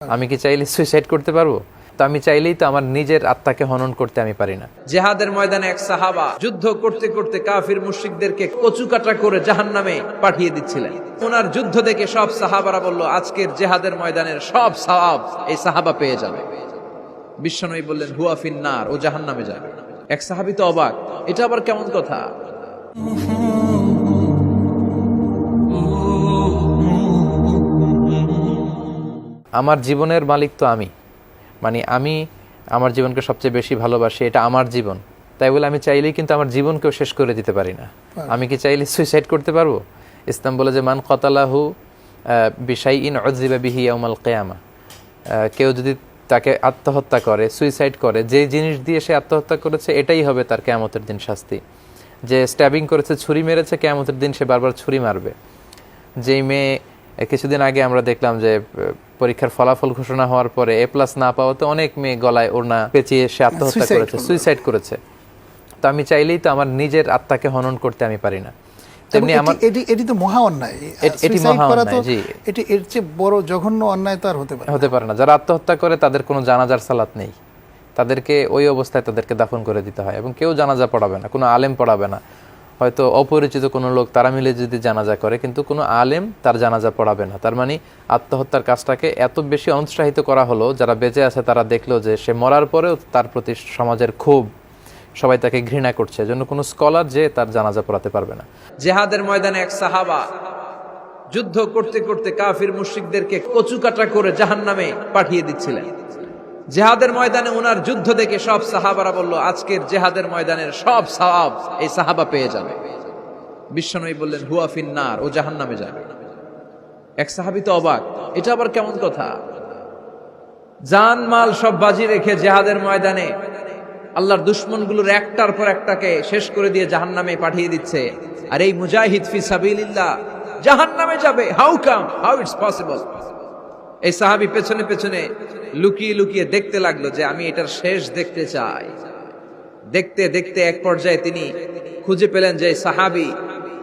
আমি কি চাইলে সুইসাইড করতে পারবো? তো আমি চাইলেই তো আমার নিজের আত্মাকে হনন করতে আমি পারি না। জিহাদের ময়দানে এক সাহাবা যুদ্ধ করতে করতে কাফির মুশরিকদেরকে কচুকাটা করে জাহান্নামে পাঠিয়ে দিচ্ছিলেন। ওনার যুদ্ধ দেখে সব সাহাবারা বলল, আজকের জিহাদের ময়দানের সব সওয়াব এই সাহাবা পেয়ে যাবে। বিশ্বনবী বললেন, হুয়া ফিন্নার, ও জাহান্নামে যাবে। এক সাহাবী তো অবাক, এটা আবার কেমন কথা? আমার জীবনের মালিক তো আমি, মানে আমি আমার জীবনকে সবচেয়ে বেশি ভালোবাসি, এটা আমার জীবন। তাই বলে আমি চাইলেই কিন্তু আমার জীবনকেও শেষ করে দিতে পারি না। আমি কি চাইলে সুইসাইড করতে পারবো? ইসলাম বলে যে মান কতালাহু বিশাইইন উযিবা বিহি ইয়াউমাল কিয়ামা, কেউ যদি তাকে আত্মহত্যা করে, সুইসাইড করে, যে জিনিস দিয়ে সে আত্মহত্যা করেছে এটাই হবে তার কিয়ামতের দিন শাস্তি। যে স্ট্যাবিং করেছে, ছুরি মেরেছে, কিয়ামতের দিন সে বারবার ছুরি মারবে। যেই মেয়ে কিছুদিন আগে আমরা দেখলাম যে পরীক্ষার ফলাফল ঘোষণা হওয়ার পরে A+ না পাওয়াতে অনেক মেয়ে গলায় ওড়না পেঁচিয়ে সে আত্মহত্যা করেছে, সুইসাইড করেছে। তো আমি চাইলেই তো আমার নিজের আত্মাকে হনন করতে আমি পারি না। তেমনি আমার এটি তো মহা অন্যায়, এটি মহা অন্যায়। জি, এটি এর চেয়ে বড় জঘন্য অন্যায় তো আর হতে পারে না। যারা আত্মহত্যা করে তাদের কোনো জানাজার সালাত নেই, তাদেরকে ওই অবস্থায় তাদেরকে দাফন করে দিতে হয়, এবং কেউ জানাজা পড়াবে না, কোনো আলেম পড়াবে না। হয়তো অপরিচিত কোনো লোক তারা মিলে যদি জানাজা করে, কিন্তু কোনো আলেম তার জানাজা পড়াবে না। তার মানে আত্মহত্যার কাজটাকে এত বেশি অনুৎসাহিত করা হলো, যারা বেঁচে আছে তারা দেখলো যে সে মরার পরেও তার প্রতি সমাজের ক্ষোভ, সবাই তাকে ঘৃণা করছে, এজন্য কোনো স্কলার যে তার জানাজা পড়াতে পারবে না। জিহাদের ময়দানে এক সাহাবা যুদ্ধ করতে করতে কাফির মুশরিকদেরকে কচুকাটা করে জাহান্নামে পাঠিয়ে দিচ্ছিলেন। জিহাদের ময়দানে ওনার যুদ্ধ দেখে সব সাহাবারা বলল, আজকের জিহাদের ময়দানের সব সওয়াব এই সাহাবা পেয়ে যাবে। বিশ্বনবী বললেন, হুয়া ফিন্নার, ও জাহান্নামে যাবে। এক সাহাবী তো অবাক, এটা আবার কেমন কথা? জান মাল সব বাজি রেখে জিহাদের ময়দানে আল্লাহর দুশমনগুলোর একটার পর একটাকে শেষ করে দিয়ে জাহান্নামে পাঠিয়ে দিচ্ছে, আর এই মুজাহিদ ফি সাবিলিল্লাহ জাহান্নামে যাবে। How it's possible? এই সাহাবী পেছনে পেছনে লুকিয়ে লুকিয়ে দেখতে লাগলো যে আমি এটার শেষ দেখতে চাই। দেখতে দেখতে এক পর্যায়ে তিনি খুঁজে পেলেন যে সাহাবী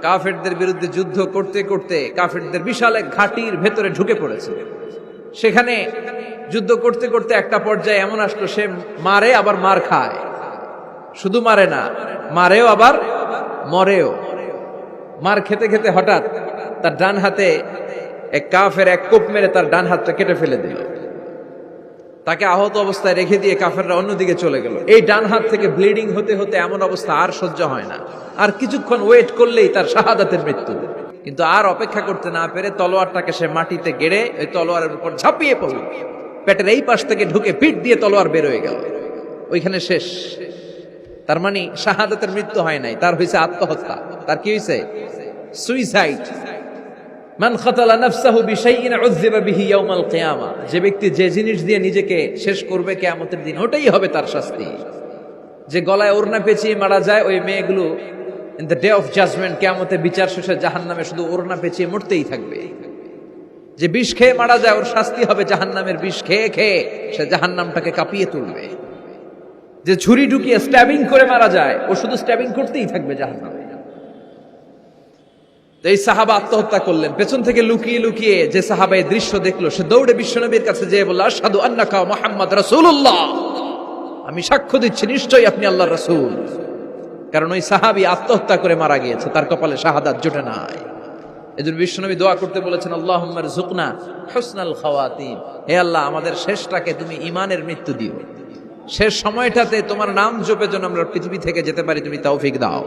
কাফেরদের বিরুদ্ধে যুদ্ধ করতে করতে কাফেরদের বিশাল এক ঘাটির ভেতরে ঢুকে পড়েছে। সেখানে যুদ্ধ করতে করতে একটা পর্যায়ে এমন আসলো, সে মারে আবার মার খায়। শুধু মারে না, মারেও আবার মরেও। মার খেতে খেতে হঠাৎ তার ডান হাতে এক কাফের এক কোপ মেরে তার ডান হাতটা কেটে ফেলে দিল। তাকে আহত অবস্থায় রেখে দিয়ে কাফেররা অন্যদিকে চলে গেল। এই ডান হাত থেকে ব্লিডিং হতে হতে এমন অবস্থা আর সহ্য হয় না, আর কিছুক্ষণ ওয়েট করলেই তার শাহাদাতের মৃত্যু। কিন্তু আর অপেক্ষা করতে না পেরে তলোয়ারটাকে সে মাটিতে গেড়ে ওই তলোয়ারের উপর ঝাঁপিয়ে পড়ল। পেটের এই পাশ থেকে ঢুকে পিঠ দিয়ে তলোয়ার বের হয়ে গেল, ওইখানে শেষ। তার মানে শাহাদাতের মৃত্যু হয় নাই, তার হয়েছে আত্মহত্যা। তার কি হয়েছে? সুইসাইড। মান খাতালা নাফসাহু বিশাইইন উযিবা বিহি ইয়াউমাল কিয়ামা, যে ব্যক্তি যে জিনিস দিয়ে নিজেকে শেষ করবে কিয়ামতের দিন, ওটাই হবে তার শাস্তি। যে গলায় ওড়না পেঁচিয়ে মারা যায়, ওই মেয়েগুলো in the day of judgement, কিয়ামতের বিচার শেষে জাহান্নামে শুধু ওড়না পেঁচিয়ে মরতেই থাকবে। যে বিষ খেয়ে মারা যায়, ওর শাস্তি হবে জাহান্নামের বিষ খেয়ে খেয়ে সে জাহান্নামটাকে কাঁপিয়ে তুলবে। যে ছুরি ঢুকিয়ে স্ট্যাবিং করে মারা যায়, ও শুধু স্ট্যাবিং করতেই থাকবে জাহান্নামে। এই সাহাবা আত্মহত্যা করলেন। পেছন থেকে লুকিয়ে লুকিয়ে যে সাহাবা এই দৃশ্য দেখলো, সে দৌড়ে বিশ্বনবীর কাছে যেয়ে বলল, আশহাদু আন্নাকা মুহাম্মদ রাসূলুল্লাহ, আমি সাক্ষ্য দিচ্ছি নিশ্চয়ই আপনি আল্লাহর রাসূল। কারণ ওই সাহাবী আত্মহত্যা করে মারা গিয়েছে, তার কপালে শাহাদাত জোটে নাই। এজন্য বিশ্বনবী দোয়া করতে বলেছেন, আল্লাহুম্মা রযুকনা হুসনাল খাওয়াতিম, হে আল্লাহ আমাদের শেষটাকে তুমি ঈমানের মৃত্যু দিও, শেষ সময়টাতে তোমার নাম জপে যেন আমরা পৃথিবী থেকে যেতে পারি, তুমি তৌফিক দাও।